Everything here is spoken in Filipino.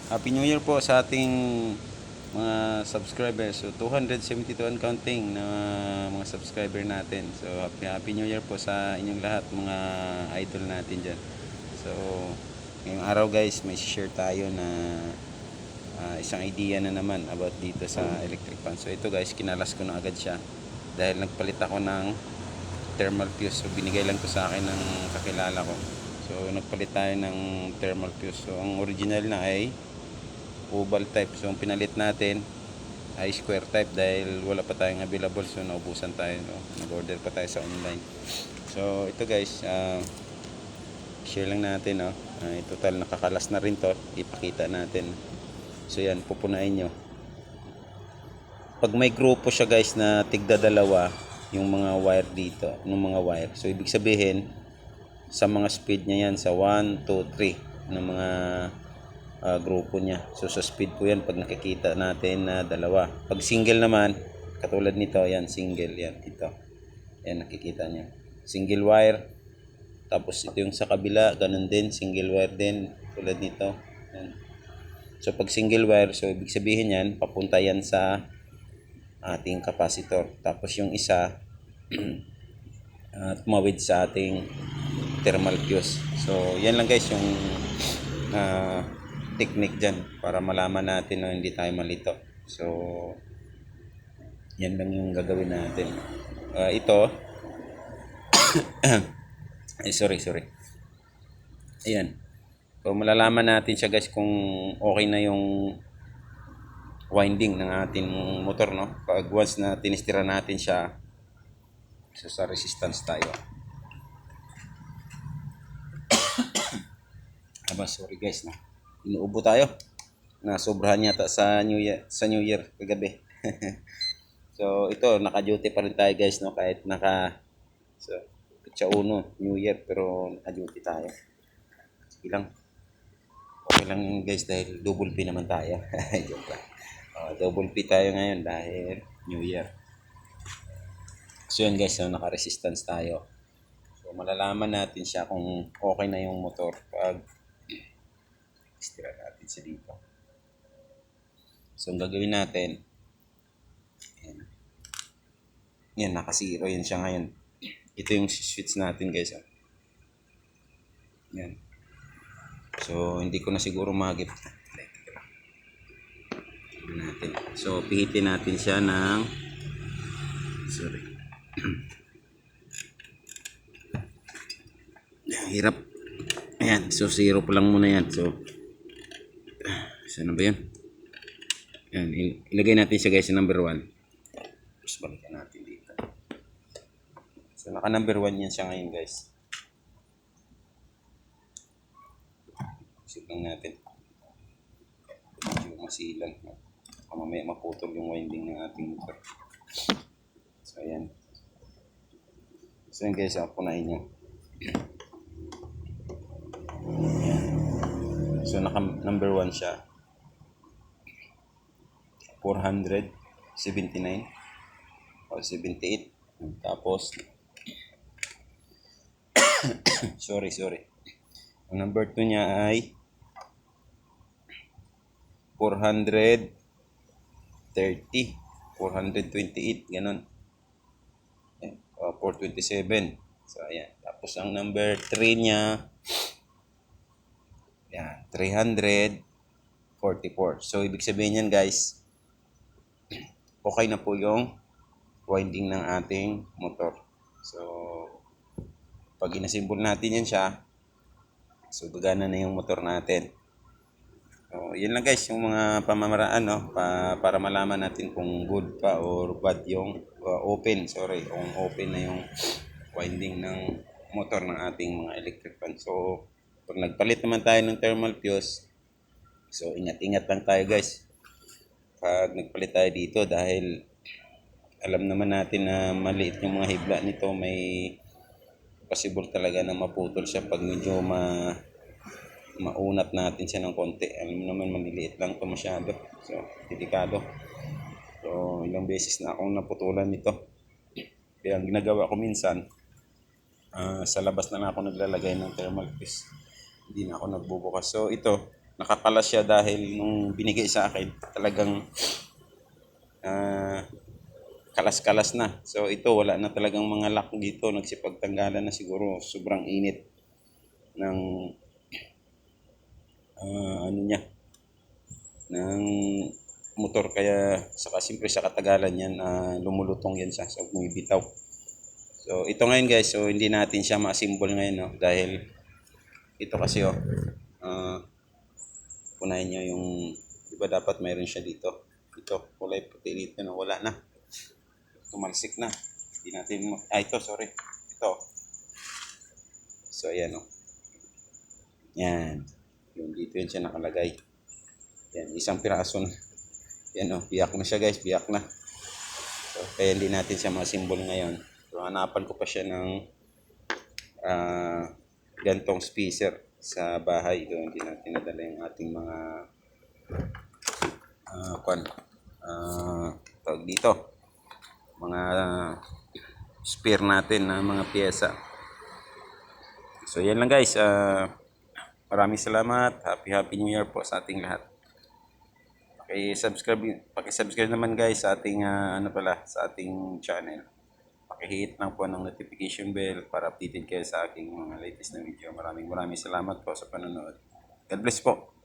Happy New Year po sa ating mga subscribers. So 272 and counting na mga subscriber natin. So happy New Year po sa inyong lahat, mga idol natin dyan. So ngayong araw guys, may share tayo na isang idea na naman about dito sa electric fan. So ito guys, kinalas ko na agad siya dahil nagpalit ako ng thermal fuse. So binigay lang to sa akin ng kakilala ko. So nagpalit tayo ng thermal fuse. So ang original na ay oval type. So ang pinalit natin ay square type dahil wala pa tayong available. So naubusan tayo, no? Nag-order pa tayo sa online. So ito guys, share lang natin, no? Total nakakalas na rin to. Ipakita natin. So yan, pupunain nyo. Pag may grupo siya guys na tigda dalawa yung mga wire dito, ng mga wire. So ibig sabihin sa mga speed niya yan sa 1, 2, 3 ng mga grupo niya. So sa speed po yan pag nakikita natin na dalawa. Pag single naman, katulad nito, yan single, yan ito. Yan nakikita niya. Single wire. Tapos ito yung sa kabila, ganun din, single wire din, tulad nito. Yan. So pag single wire, so ibig sabihin yan, papunta yan sa ating capacitor. Tapos yung isa, tumawid sa ating thermal fuse. So yan lang guys yung technique dyan para malaman natin na hindi tayo malito. So yan lang yung gagawin natin. Ito sorry. Ayan. So malalaman natin siya guys kung okay na yung winding ng ating motor, no? Pag once na tinistira natin siya, so sa resistance tayo. Sorry guys, na inuubo tayo. Na sobrahan yata sa New Year kagabi. So ito, naka-duty pa rin tayo guys, no? Kahit so Pitsa Uno, New Year, pero naka-duty tayo. Sige lang. Okay lang yun guys dahil double P naman tayo. Joke lang. Double P tayo ngayon dahil New Year. So yun guys, so naka-resistance tayo. So malalaman natin siya kung okay na yung motor pag istira natin siya dito. So ang gagawin natin, yan, naka-zero yan siya ngayon. Ito yung switch natin guys. Yan. So hindi ko na siguro magip natin. So pihitin natin siya ng hirap. Ayan, so zero pa lang muna yan. So saan na ba yun? Ayan, ilagay natin siya guys sa number 1. Tapos balikan natin dito. So naka number 1 yan siya ngayon guys. Isip lang natin. Medyo masilang. Mamaya maputol yung winding ng ating motor. So ayan. So yan guys, punain nyo. So naka number 1 siya. 479 o 78. Tapos sorry. Ang number 2 niya ay 430, 428, ganun. 427. So ayan. Tapos ang number 3 niya, yan, 344. So ibig sabihin yan guys, okay na po yung winding ng ating motor. So pag inasimbol natin yan siya, so gagana na yung motor natin. So yun lang guys yung mga pamamaraan, no? Para malaman natin kung good pa or bad yung kung open na yung winding ng motor ng ating mga electric fan. So pag nagpalit naman tayo ng thermal fuse, so ingat lang tayo guys pag nagpalit tayo dito dahil alam naman natin na maliit yung mga hibla nito. May possible talaga na maputol siya pag medyo maunat natin siya ng konti. Alam naman maliliit lang ito masyado. So delikado. So ilang beses na akong naputulan nito. Kaya ang ginagawa ko minsan, sa labas na ako naglalagay ng thermal fuse. Hindi na ako nagbubukas. So ito, Nakakalas siya dahil nung binigay sa akin, talagang ah, kalas-kalas na. So ito, wala na talagang mga lock dito. Nagsipagtanggalan na siguro. Sobrang init ng ano niya, ng motor. Kaya saka siyempre sa katagalan yan, lumulutong yan siya. So bumibitaw. So ito ngayon guys, so hindi natin siya ma-assemble ngayon, no? Dahil ito kasi ah, unahin nyo yung, di ba dapat mayroon siya dito. Ito, kulay puti dito na wala na. Tumalsik na. Hindi natin, ito, sorry. Ito. So ayan o. Yan. Yung dito yun siya nakalagay. Yan, isang piraso na. Yan o, biyak na siya guys, biyak na. So, kaya hindi natin siya ma-symbol ngayon. So, hanapan ko pa siya ng gantong spacer sa bahay. Doon hindi natin nadala yung ating mga tawag dito. Mga spare natin na mga pyesa. So, yan lang guys. Maraming salamat. Happy New Year po sa ating lahat. Paki-subscribe naman guys sa ating sa ating channel. Paki-hit lang po ng notification bell para updated kayo sa aking mga latest na video. Maraming salamat po sa panonood. God bless po.